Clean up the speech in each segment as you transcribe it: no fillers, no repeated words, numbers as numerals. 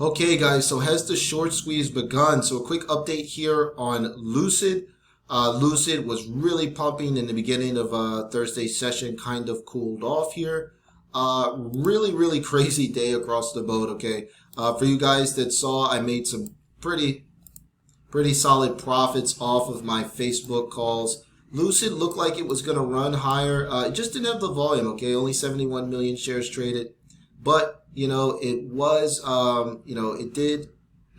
Okay guys, so has the short squeeze begun? So a quick update here on Lucid. Lucid was really pumping in the beginning of Thursday's session, kind of cooled off here. Really crazy day across the board, okay? For you guys that saw, I made some pretty solid profits off of my Facebook calls. Lucid looked like it was going to run higher. It just didn't have the volume, okay? Only 71 million shares traded. But it was, it did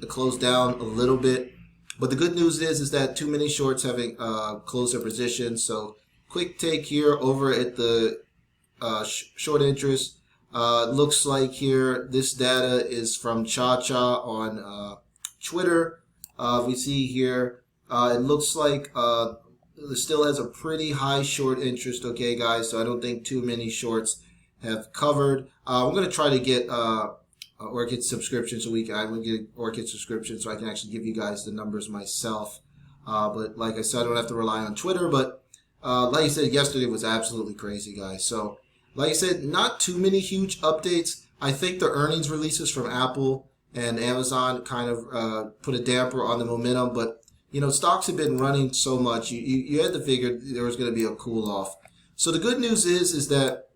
close down a little bit. But the good news is that too many shorts having closed their positions. So quick take here over at the short interest. Looks like here this data is from Cha on Twitter. We see here it looks like it still has a pretty high short interest. Okay, guys. So I don't think too many shorts have covered. I'm going to try to get Orchid subscription so I will get Orchid subscription so I can actually give you guys the numbers myself. But like I said, I don't have to rely on Twitter. But like I said, yesterday was absolutely crazy, guys. So like I said, not too many huge updates. I think the earnings releases from Apple and Amazon kind of put a damper on the momentum. But stocks have been running so much, you had to figure there was going to be a cool off. So the good news is that,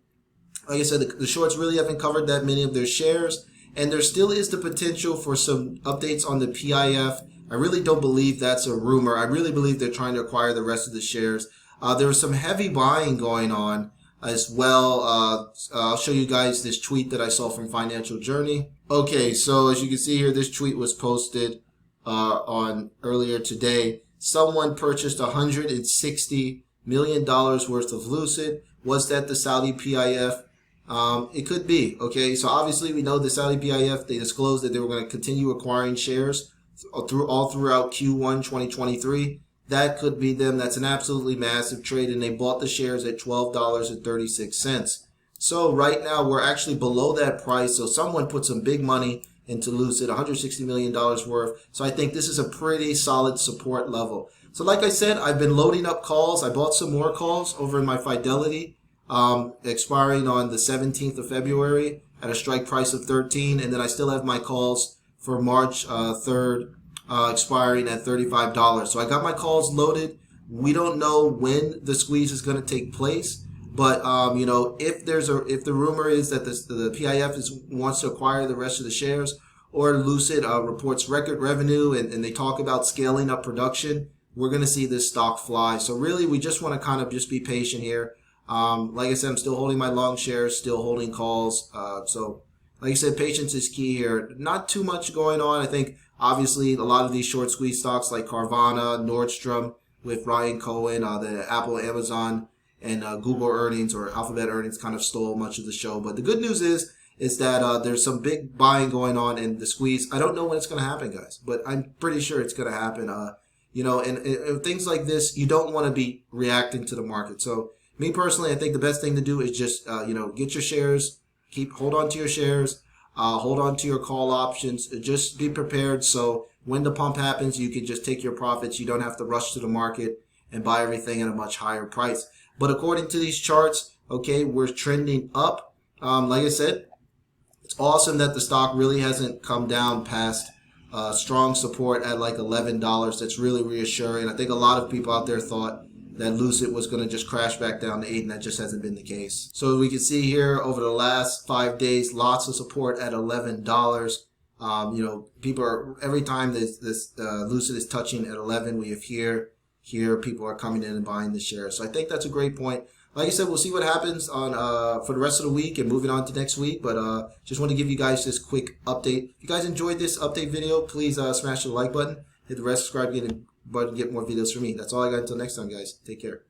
like I said, the shorts really haven't covered that many of their shares, and there still is the potential for some updates on the PIF. I really don't believe that's a rumor. I really believe they're trying to acquire the rest of the shares. There was some heavy buying going on as well. I'll show you guys this tweet that I saw from Financial Journey. Okay, so as you can see here, this tweet was posted on earlier today. Someone purchased $160 million worth of Lucid. Was that the Saudi PIF? It could be. Okay, so obviously we know the Saudi PIF, they disclosed that they were going to continue acquiring shares throughout Q1 2023. That could be them. That's an absolutely massive trade, and they bought the shares at $12.36. So right now we're actually below that price. So someone put some big money into Lucid, $160 million worth. So I think this is a pretty solid support level. So like I said, I've been loading up calls. I bought some more calls over in my Fidelity, expiring on the 17th of February at a strike price of 13. And then I still have my calls for March 3rd, expiring at $35. So I got my calls loaded. We don't know when the squeeze is going to take place. But, if the rumor is that the PIF wants to acquire the rest of the shares, or Lucid reports record revenue and they talk about scaling up production, we're going to see this stock fly. So really, we just want to kind of just be patient here. Like I said, I'm still holding my long shares, still holding calls. So like I said, patience is key here. Not too much going on. I think obviously a lot of these short squeeze stocks like Carvana, Nordstrom with Ryan Cohen, the Apple, Amazon, and Google earnings or Alphabet earnings kind of stole much of the show. But the good news is that there's some big buying going on in the squeeze. I don't know when it's going to happen, guys, but I'm pretty sure it's going to happen. And things like this, you don't want to be reacting to the market. So me personally, I think the best thing to do is just, get your shares, hold on to your shares, hold on to your call options, just be prepared. So when the pump happens, you can just take your profits. You don't have to rush to the market and buy everything at a much higher price. But according to these charts, okay, we're trending up. Like I said, it's awesome that the stock really hasn't come down past strong support at like $11. That's really reassuring. I think a lot of people out there thought that Lucid was going to just crash back down to 8, and that just hasn't been the case. So we can see here over the last 5 days, lots of support at $11. People are, every time this Lucid is touching at 11, we have here people are coming in and buying the shares. So I think that's a great point. Like I said, we'll see what happens on for the rest of the week and moving on to next week. But just want to give you guys this quick update. If you guys enjoyed this update video, please smash the like button, hit the red subscribe button, get more videos from me. That's all I got until next time, guys. Take care.